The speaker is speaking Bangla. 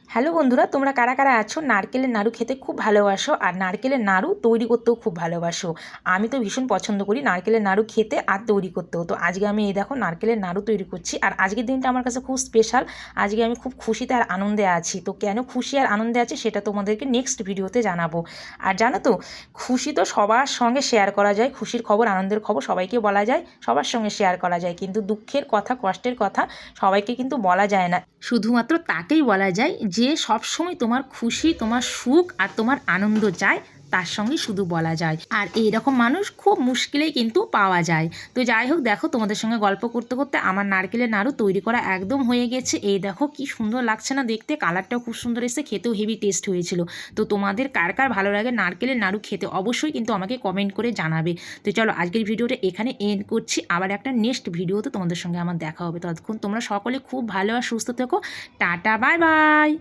হ্যালো বন্ধুরা, তোমরা কারা কারা আছো নারকেলের নাড়ু খেতে খুব ভালোবাসো আর নারকেলের নাড়ু তৈরি করতেও খুব ভালোবাসো? আমি তো ভীষণ পছন্দ করি নারকেলের নাড়ু খেতে আর তৈরি করতেও। তো আজকে আমি এই দেখো নারকেলের নাড়ু তৈরি করছি। আর আজকের দিনটা আমার কাছে খুব স্পেশাল। আজকে আমি খুব খুশিতে আর আনন্দে আছি। তো কেন খুশি আর আনন্দে আছি সেটা তোমাদেরকে নেক্সট ভিডিওতে জানাবো। আর জানো তো, খুশি তো সবার সঙ্গে শেয়ার করা যায়, খুশির খবর আনন্দের খবর সবাইকে বলা যায়, সবার সঙ্গে শেয়ার করা যায়, কিন্তু দুঃখের কথা কষ্টের কথা সবাইকে কিন্তু বলা যায় না। শুধুমাত্র তাকেই বলা যায় যে সবসময় তোমার খুশি, তোমার সুখ আর তোমার আনন্দ চায়, তার সঙ্গে শুধু বলা যায়। আর এইরকম মানুষ খুব মুশকিলেই কিন্তু পাওয়া যায়। তো যাই হোক, দেখো তোমাদের সঙ্গে গল্প করতে করতে আমার নারকেলের নাড়ু তৈরি করা একদম হয়ে গেছে। এই দেখো কি সুন্দর লাগছে না দেখতে, কালারটাও খুব সুন্দর এসেছে, খেতেও হেভি টেস্ট হয়েছিল। তো তোমাদের কার কার ভালো লাগে নারকেলের নাড়ু খেতে অবশ্যই কিন্তু আমাকে কমেন্ট করে জানাবে। তো চলো আজকের ভিডিওটা এখানে এন্ড করছি, আবার একটা নেক্সট ভিডিওতে তোমাদের সঙ্গে আমার দেখা হবে। ততক্ষণ তোমরা সকলে খুব ভালো আর সুস্থ থেকো। Tata, bye bye.